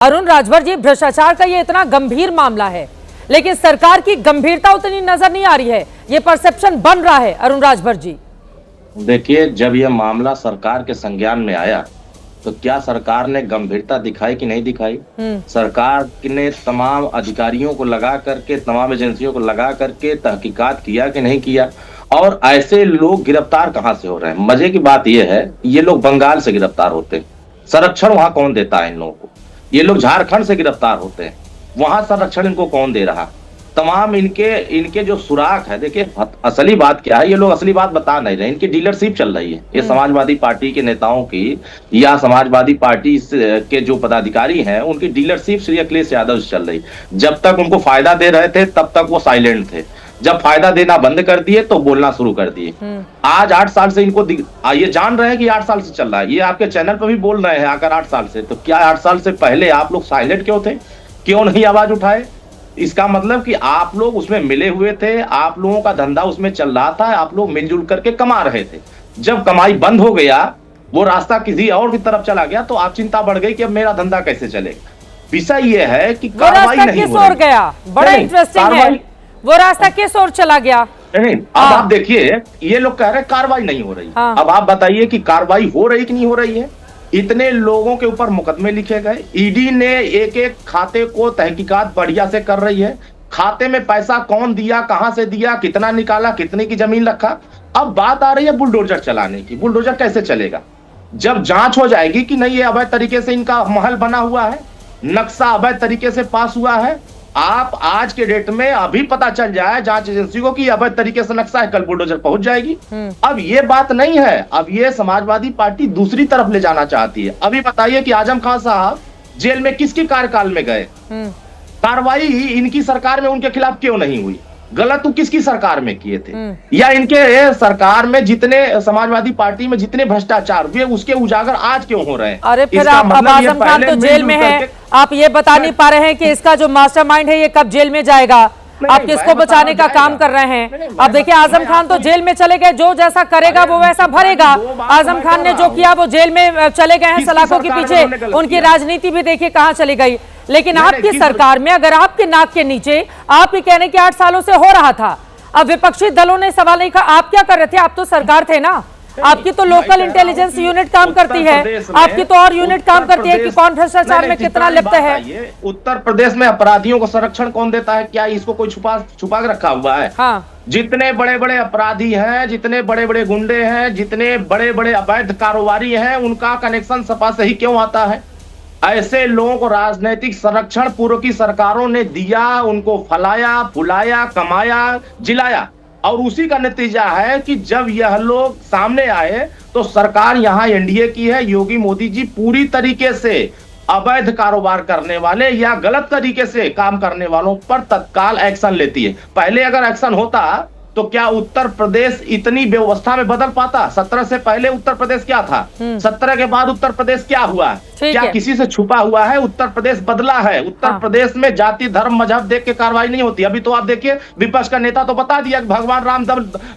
अरुण राजभर जी, भ्रष्टाचार का ये इतना गंभीर मामला है, लेकिन सरकार की गंभीरता उतनी नजर नहीं आ रही है। ये परसेप्शन बन रहा है। अरुण राजभर जी, देखिए, जब यह मामला सरकार के संज्ञान में आया तो क्या सरकार ने गंभीरता दिखाई कि नहीं दिखाई? सरकार ने तमाम अधिकारियों को लगा करके, तमाम एजेंसियों को लगा करके तहकीकात किया कि नहीं किया? और ऐसे लोग गिरफ्तार कहां से हो रहे हैं? मजे की बात यह है, ये लोग बंगाल से गिरफ्तार होते हैं, संरक्षण वहां कौन देता है इन लोगों को? ये लोग झारखंड से गिरफ्तार होते हैं, वहां संरक्षण इनको कौन दे रहा? तमाम इनके जो सुराग है, देखिए असली बात क्या है, ये लोग असली बात बता नहीं रहे। इनकी डीलरशिप चल रही है, ये समाजवादी पार्टी के नेताओं की या समाजवादी पार्टी के जो पदाधिकारी हैं उनकी डीलरशिप श्री अखिलेश यादव से चल रही। जब तक उनको फायदा दे रहे थे तब तक वो साइलेंट थे, जब फायदा देना बंद कर दिए तो बोलना शुरू कर दिए। आज 8 साल से इनको ये जान रहे हैं कि 8 साल से चल रहा है, ये आपके चैनल पर भी बोल रहे हैं आकर 8 साल से। तो क्या 8 साल से पहले आप लोग साइलेंट क्यों थे? क्यों नहीं आवाज उठाए? इसका मतलब कि आप लोग उसमें मिले हुए थे, आप लोगों का धंधा उसमें चल रहा था, आप लोग मिलजुल करके कमा रहे थे। जब कमाई बंद हो गया, वो रास्ता किसी और की तरफ चला गया, तो आप चिंता बढ़ गई कि अब मेरा धंधा कैसे चलेगा। विषय ये है कि कार्रवाई नहीं हो रही। गया बड़ा इंटरेस्टिंग है, वो रास्ता किस ओर चला गया? नहीं, अब आप देखिए, ये लोग कह रहे हैं कार्रवाई नहीं हो रही। अब आप बताइए कि कार्रवाई हो रही कि नहीं हो रही है? इतने लोगों के ऊपर मुकदमे लिखे गए, ईडी ने एक एक खाते को तहकीकात बढ़िया से कर रही है। खाते में पैसा कौन दिया, कहां से दिया, कितना निकाला, कितने की जमीन रखा। अब बात आ रही है बुलडोजर चलाने की। बुलडोजर कैसे चलेगा? जब जांच हो जाएगी कि नहीं, ये अवैध तरीके से इनका महल बना हुआ है, नक्शा अवैध तरीके से पास हुआ है। आप आज के डेट में अभी पता चल जाए जांच एजेंसी को कि अवैध तरीके से नक्शा है, कल बुलडोजर पहुंच जाएगी। अब ये बात नहीं है, अब ये समाजवादी पार्टी दूसरी तरफ ले जाना चाहती है। अभी बताइए कि आजम खान साहब जेल में किसके कार्यकाल में गए? कार्रवाई इनकी सरकार में उनके खिलाफ क्यों नहीं हुई? गलत तो किसकी सरकार में किए थे? या इनके सरकार में जितने समाजवादी पार्टी में जितने भ्रष्टाचार हुए उसके उजागर आज क्यों हो रहे हैं? अरे फिर आप आजम खान तो जेल में है, आप ये बता नहीं पा रहे हैं कि इसका जो मास्टरमाइंड है ये कब जेल में जाएगा? आप किसको बचाने का काम कर रहे हैं? अब देखिए, आजम खान तो जेल में चले गए, जो जैसा करेगा वो वैसा भरेगा। आजम खान ने जो किया वो जेल में चले गए हैं सलाखों के पीछे, उनकी राजनीति भी देखिए कहां चली गई। लेकिन आपकी सरकार में अगर आपके नाक के नीचे आप ही कहने के 8 सालों से हो रहा था, अब विपक्षी दलों ने सवाल नहीं कहा, आप क्या कर रहे थे? आप तो सरकार थे ना, आपकी तो लोकल इंटेलिजेंस यूनिट काम करती है, आपकी तो और यूनिट काम करती है कि कौन भ्रष्टाचार में कितना लिप्त है। उत्तर प्रदेश में अपराधियों को संरक्षण कौन देता है? क्या इसको कोई छुपा के रखा हुआ है? हाँ। जितने बड़े बड़े अपराधी हैं, जितने बड़े बड़े गुंडे हैं, जितने बड़े बड़े अवैध कारोबारी हैं, उनका कनेक्शन सपा से ही क्यों आता है? ऐसे लोगों को राजनीतिक संरक्षण पूर्व की सरकारों ने दिया, उनको फलाया, फुलाया, कमाया, जिलाया, और उसी का नतीजा है कि जब यह लोग सामने आए तो सरकार यहाँ एनडीए की है, योगी मोदी जी पूरी तरीके से अवैध कारोबार करने वाले या गलत तरीके से काम करने वालों पर तत्काल एक्शन लेती है। पहले अगर एक्शन होता तो क्या उत्तर प्रदेश इतनी व्यवस्था में बदल पाता? 17 से पहले उत्तर प्रदेश क्या था? 17 के बाद उत्तर प्रदेश क्या हुआ? क्या किसी से छुपा हुआ है? उत्तर प्रदेश बदला है। उत्तर प्रदेश में जाति, धर्म, मजहब देख के कार्रवाई नहीं होती। अभी तो आप देखिए, विपक्ष का नेता तो बता दिया कि भगवान राम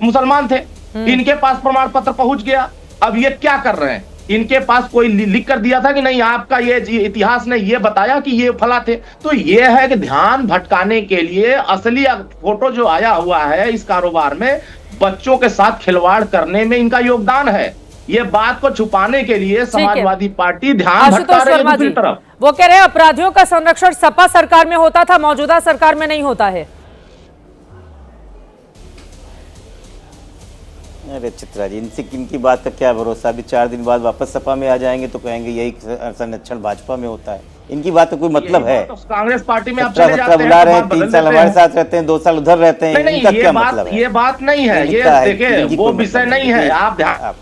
मुसलमान थे, इनके पास प्रमाण पत्र पहुंच गया। अब ये क्या कर रहे हैं? इनके पास कोई लिख कर दिया था कि नहीं, आपका ये इतिहास ने ये बताया कि ये फला थे। तो ये है कि ध्यान भटकाने के लिए असली फोटो जो आया हुआ है इस कारोबार में, बच्चों के साथ खिलवाड़ करने में इनका योगदान है। ये बात को छुपाने के लिए समाजवादी पार्टी ध्यान भटका रही है दूसरी तरफ। वो कह रहे हैं अपराधियों का संरक्षण सपा सरकार में होता था, मौजूदा सरकार में नहीं होता है। अरे चित्रा जी, इनकी बात का क्या भरोसा? अभी 4 दिन बाद वापस सपा में आ जाएंगे तो कहेंगे यही संरक्षण भाजपा में होता है। इनकी बात का कोई मतलब है? तो कांग्रेस पार्टी में आप चले जाते हैं, बुला रहे हैं, 3 साल हमारे साथ रहते हैं, 2 साल उधर रहते हैं, इनका क्या मतलब है? ये बात नहीं है, ये देखिए वो विषय नहीं है। आप ध्यान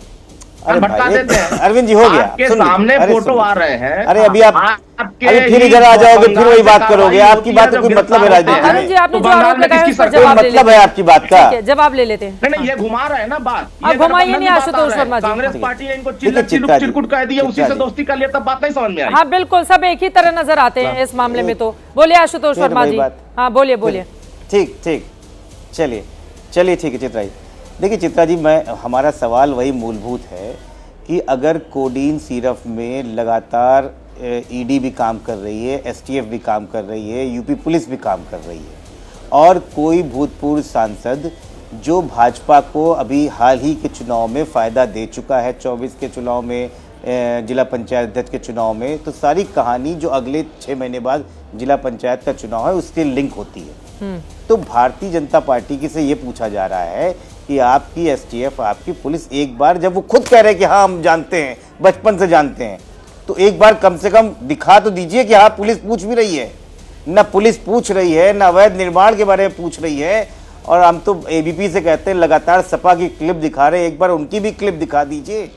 भटका देते हैं। अरविंद जी, हो गया, आपके सामने फोटो आ रहे हैं। अरे अभी आप फिर इधर आ जाओगे, फिर वही बात करोगे। आपकी बात का कोई मतलब है राजनीति अरुण जी, आपने जो आरोप लगाया उस पर जवाब ले मतलब है आपकी बात का? जवाब ले लेते हैं। नहीं, ये घुमा रहे हैं ना बात। आप घुमाइए नहीं आशुतोष शर्मा जी। कांग्रेस पार्टी ने इनको चिरकुट कह दिया, उसी से दोस्ती कर लिया, तब बात नहीं समझ में आई। हाँ बिल्कुल, सब एक ही तरह नजर आते हैं इस मामले में। तो बोलिए आशुतोष शर्मा जी। हाँ बोलिए। ठीक, चलिए ठीक है चित्रा जी। देखिए चित्रा जी, हमारा सवाल वही मूलभूत है कि अगर कोडीन सिरप में लगातार ईडी भी काम कर रही है, एसटीएफ भी काम कर रही है, यूपी पुलिस भी काम कर रही है, और कोई भूतपूर्व सांसद जो भाजपा को अभी हाल ही के चुनाव में फ़ायदा दे चुका है, 24 के चुनाव में, जिला पंचायत अध्यक्ष के चुनाव में, तो सारी कहानी जो अगले 6 महीने बाद जिला पंचायत का चुनाव है उसके लिंक होती है। तो भारतीय जनता पार्टी की से ये पूछा जा रहा है कि आपकी एसटीएफ, आपकी पुलिस, एक बार जब वो खुद कह रहे हैं कि हाँ हम जानते हैं, बचपन से जानते हैं, तो एक बार कम से कम दिखा तो दीजिए कि हाँ पुलिस पूछ भी रही है। न पुलिस पूछ रही है, न अवैध निर्माण के बारे में पूछ रही है, और हम तो एबीपी से कहते हैं लगातार सपा की क्लिप दिखा रहे हैं, एक बार उनकी भी क्लिप दिखा दीजिए,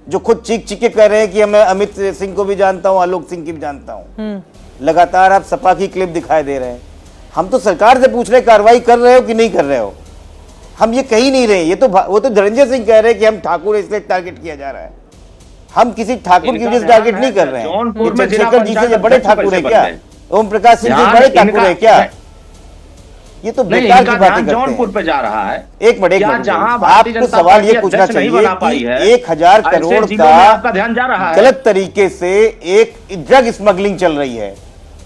जो खुद चीख के कह रहे हैं कि मैं अमित सिंह को भी जानता हूं, आलोक सिंह की भी जानता हूं। लगातार आप सपा की क्लिप दिखाई दे रहे हैं। हम तो सरकार से पूछ रहे कार्रवाई कर रहे हो कि नहीं कर रहे हो, हम ये कही नहीं रहे। ये तो वो तो धनंजय सिंह कह रहे हैं कि हम ठाकुर इसलिए टारगेट किया जा रहा है। हम किसी ठाकुर की वजह से टारगेट नहीं कर रहे हैं। चंद्रशेखर जी से बड़े ठाकुर है क्या? ओम प्रकाश सिंह जी बड़े ठाकुर है क्या? ये तो बेकार की बातें करते हैं। जौनपुर पे जा रहा है। एक मिनट आपको सवाल ये पूछना चाहिए कि 1000 करोड़ का ध्यान जा रहा है, गलत तरीके से एक ड्रग स्मगलिंग चल रही है,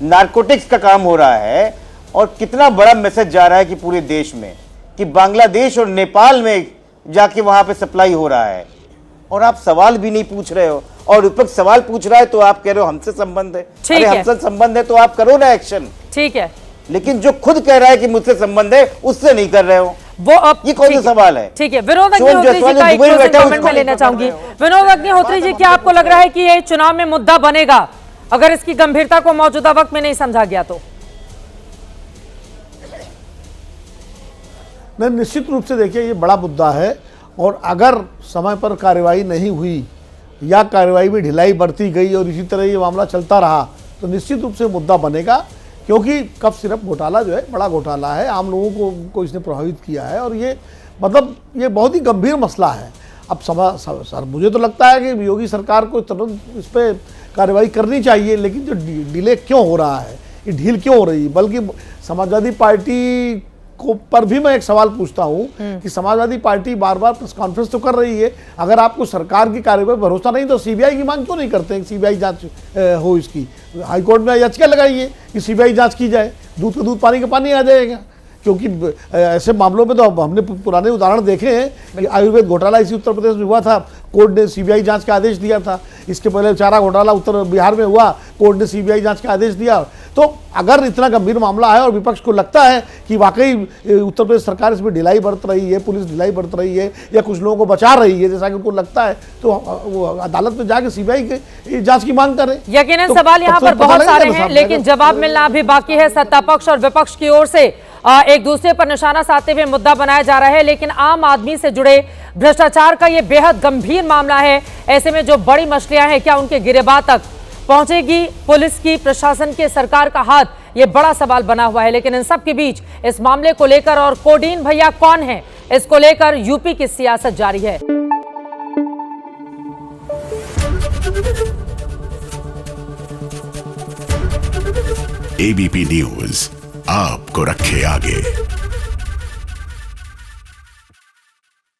नारकोटिक्स का काम हो रहा है, और कितना बड़ा मैसेज जा रहा है कि पूरे देश में कि बांग्लादेश और नेपाल में जाके वहां पे सप्लाई हो रहा है, और आप सवाल भी नहीं पूछ रहे हो, और विपक्ष सवाल पूछ रहा है तो आप कह रहे हो हमसे संबंध है। अरे हमसे संबंध है तो आप करो ना एक्शन। ठीक है, लेकिन जो खुद कह रहा है कि मुझसे संबंध है उससे नहीं कर रहे हो, वो अब ये कौन सा सवाल है? ठीक है, विनोद अग्निहोत्री जी का एक क्लोजिंग कमेंट में लेना चाहूंगी। विनोद अग्निहोत्री जी, क्या आपको लग रहा है कि ये चुनाव में मुद्दा बनेगा अगर इसकी गंभीरता को मौजूदा वक्त में नहीं समझा गया तो? नहीं, निश्चित रूप से देखिए ये बड़ा मुद्दा है, और अगर समय पर कार्रवाई नहीं हुई या कार्रवाई में ढिलाई बरती गई और इसी तरह ये मामला चलता रहा तो निश्चित रूप से मुद्दा बनेगा, क्योंकि कफ सिरप घोटाला जो है बड़ा घोटाला है, आम लोगों को इसने प्रभावित किया है, और ये मतलब ये बहुत ही गंभीर मसला है। अब सर मुझे तो लगता है कि योगी सरकार को तुरंत इस पर कार्रवाई करनी चाहिए, लेकिन जो डिले क्यों हो रहा है, ये ढील क्यों हो रही है? बल्कि समाजवादी पार्टी को पर भी मैं एक सवाल पूछता हूं कि समाजवादी पार्टी बार बार प्रेस कॉन्फ्रेंस तो कर रही है, अगर आपको सरकार की कार्रवाई पर भरोसा नहीं तो सीबीआई की मांग क्यों नहीं करते हैं? सीबीआई जांच हो इसकी, हाईकोर्ट में याचिका लगाइए कि सीबीआई जांच की जाए, दूध का दूध पानी का पानी आ जाएगा। क्योंकि ऐसे मामलों में तो हमने पुराने उदाहरण देखे हैं कि आयुर्वेद घोटाला इसी उत्तर प्रदेश में हुआ था, कोर्ट ने सीबीआई जांच का आदेश दिया था। इसके पहले चारा घोटाला उत्तर बिहार में हुआ, कोर्ट ने सीबीआई जांच का आदेश दिया। तो अगर इतना गंभीर मामला है और विपक्ष को लगता है कि वाकई उत्तर प्रदेश सरकार इसमें ढिलाई बरत रही है, पुलिस ढिलाई बरत रही है या कुछ लोगों को बचा रही है जैसा कि उनको लगता है, तो वो अदालत में जाके सीबीआई की जांच की मांग करें। यकीनन सवाल यहाँ पर बहुत सारे हैं, लेकिन जवाब मिलना अभी बाकी है। सत्ता पक्ष और विपक्ष की ओर से एक दूसरे पर निशाना साधते हुए मुद्दा बनाया जा रहा है, लेकिन आम आदमी से जुड़े भ्रष्टाचार का यह बेहद गंभीर मामला है। ऐसे में जो बड़ी मछलियां हैं क्या उनके गिरेबान तक पहुंचेगी पुलिस की, प्रशासन के, सरकार का हाथ? यह बड़ा सवाल बना हुआ है। लेकिन इन सब के बीच इस मामले को लेकर और कोडीन भैया कौन है, इसको लेकर यूपी की सियासत जारी है। एबीपी न्यूज आपको रखे आगे।